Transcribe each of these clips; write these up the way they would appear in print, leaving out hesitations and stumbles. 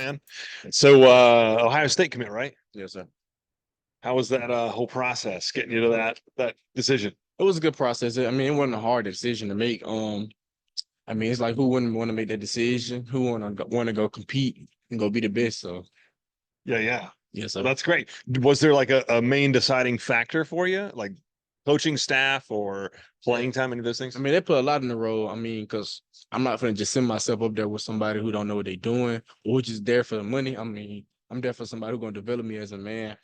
man. So Ohio State commit, right? Yes, sir. How was that whole process getting you to that decision? It was a good process. I mean, it wasn't a hard decision to make. I mean, it's like who wouldn't want to make that decision? Who want to go compete and go be the best? So, Yeah. yes, Well, sir. that's great. Was there like a main deciding factor for you, like coaching staff or playing time, any of those things? I mean, they put a lot in the role. I mean, because I'm not going to just send myself up there with somebody who don't know what they're doing or just there for the money. I mean, I'm there for somebody who's going to develop me as a man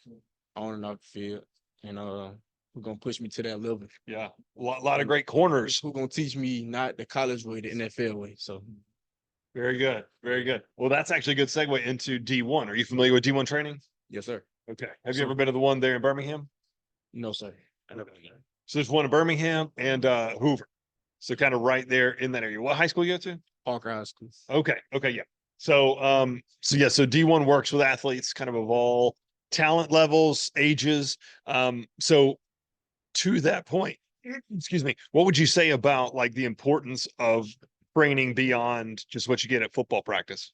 on and off the field, and who's going to push me to that level. Yeah, a lot of great corners. Who's going to teach me not the college way, the NFL way. So, very good, very good. Well, that's actually a good segue into D1. Are you familiar with D1 training? yes, sir. Okay. Have you ever been to the one there in Birmingham? No, sir. So there's one in Birmingham and Hoover. So kind of right there in that area. What high school you go to? Parker High School. Okay, yeah. So so D1 works with athletes kind of all talent levels, ages. So to that point, excuse me, what would you say about like the importance of training beyond just what you get at football practice?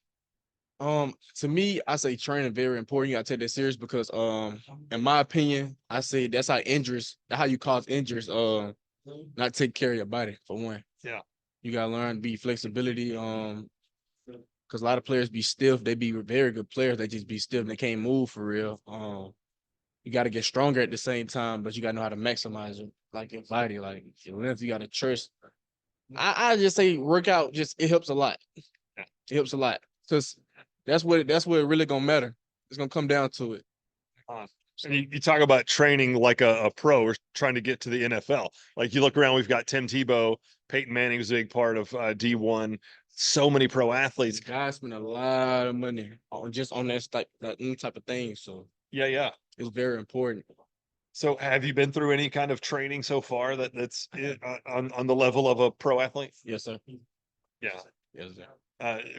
To me, I say training very important. You gotta take that serious because in my opinion, I say that's how you cause injuries, not take care of your body for one. Yeah. You gotta learn to be flexibility. Because a lot of players be stiff, they be very good players, they just be stiff and they can't move for real. You gotta get stronger at the same time, but you gotta know how to maximize it, like your body, like your length, you gotta trust. I just say workout it helps a lot. Yeah. It helps a lot. Because that's what it really gonna matter. It's gonna come down to it. And you talk about training like a pro or trying to get to the NFL. Like you look around, we've got Tim Tebow, Peyton Manning was a big part of D1. So many pro athletes. Guys spend a lot of money on that type of thing. So Yeah. it's very important. So have you been through any kind of training so far that's on the level of a pro athlete? Yes, sir. Yeah. Yes, sir.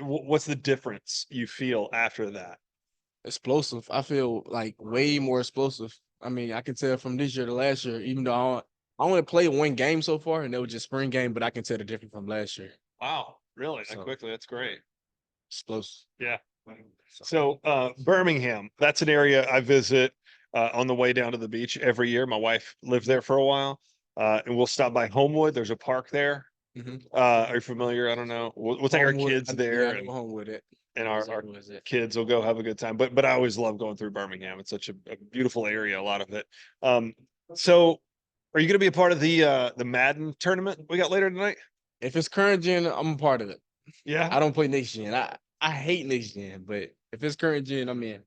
What's the difference you feel after that? Explosive. I feel like way more explosive. I mean, I can tell from this year to last year, even though I only played one game so far, and it was just spring game, but I can tell the difference from last year. Wow, really? That quickly? That's great. Explosive. Yeah. So Birmingham, that's an area I visit on the way down to the beach every year. My wife lived there for a while, and we'll stop by Homewood. There's a park there. Mm-hmm. Are you familiar? I don't know. We'll take Homewood, our kids there. Yeah, Homewood it. And our kids will go have a good time. But I always love going through Birmingham. It's such a beautiful area, a lot of it. So are you going to be a part of the Madden tournament we got later tonight? If it's current gen, I'm a part of it. Yeah. I don't play next gen. I hate next gen, but if it's current gen, I'm in.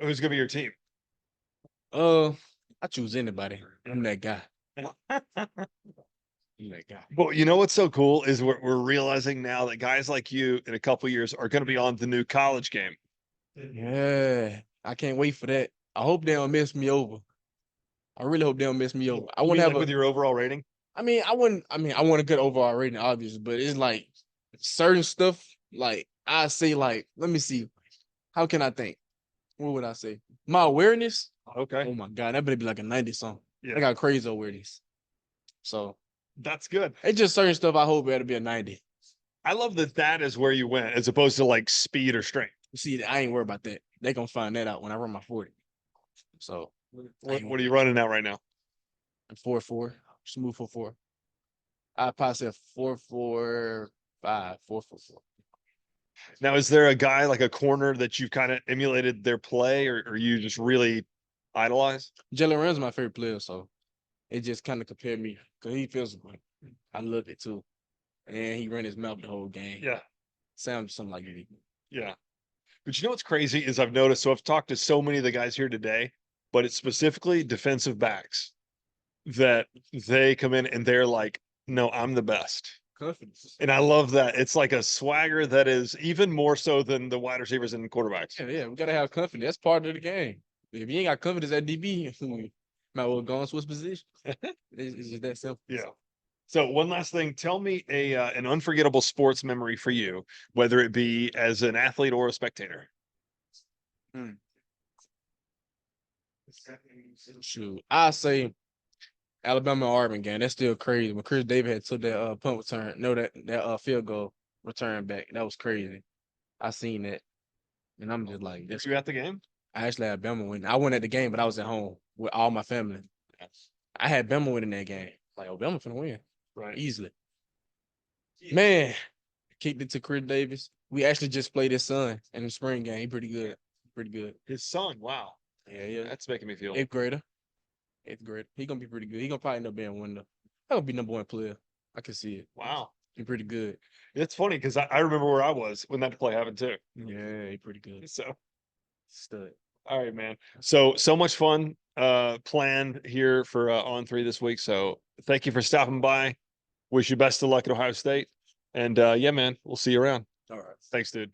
Who's going to be your team? I choose anybody. I'm that guy. Well, you know what's so cool is we're realizing now that guys like you in a couple years are going to be on the new college game. Yeah, I can't wait for that. I hope they don't mess me over. I really hope they don't mess me over. I want to have with your overall rating. I want a good overall rating, obviously, but it's like certain stuff. Like I say, like let me see. How can I think? What would I say? My awareness. Okay. Oh my God, that better be like a 90 something. Yeah. I got crazy awareness. So that's good. It's just certain stuff I hope it'll be a 90. I love that is where you went as opposed to like speed or strength. You see, I ain't worried about that. They gonna find that out when I run my 40. So what are you running out right now? 4.4, smooth 4.4. I probably say 4.45, 4.44. Now, is there a guy like a corner that you've kind of emulated their play or you just really idolize? Jalen Ram's my favorite player, so it just kind of compared me because he feels like I love it too. And he ran his mouth the whole game. Yeah. Sounds something like it. Yeah. But you know what's crazy is I've noticed, so I've talked to so many of the guys here today, but it's specifically defensive backs that they come in and they're like, no, I'm the best. Confidence. And I love that. It's like a swagger that is even more so than the wide receivers and quarterbacks. Yeah, we got to have confidence. That's part of the game. If you ain't got confidence at DB, might well go and switch position. It's just that simple. Yeah. So one last thing, tell me an unforgettable sports memory for you, whether it be as an athlete or a spectator. Shoot, I say Alabama and Auburn game. That's still crazy. When Chris Davis had took that punt return, that field goal return back, that was crazy. I seen that. And I'm just like, this. You at the game? I actually had Bama win. I went at the game, but I was at home with all my family. I had Bama winning that game. Like, oh, Bama finna win. Right. Easily. Man, kicked it to Chris Davis. We actually just played his son in the spring game. He pretty good. Pretty good. His son. Wow. Yeah. That's making me feel. Eighth grader. He gonna be pretty good. He gonna probably end up being one of gonna be number one player. I can see it. Wow. He pretty good. It's funny because I remember where I was when that play happened too. Yeah, he pretty good. So, Stud. all right, man. So much fun planned here for On3 this week. So thank you for stopping by. Wish you best of luck at Ohio State. And yeah, man, we'll see you around. All right. Thanks, dude.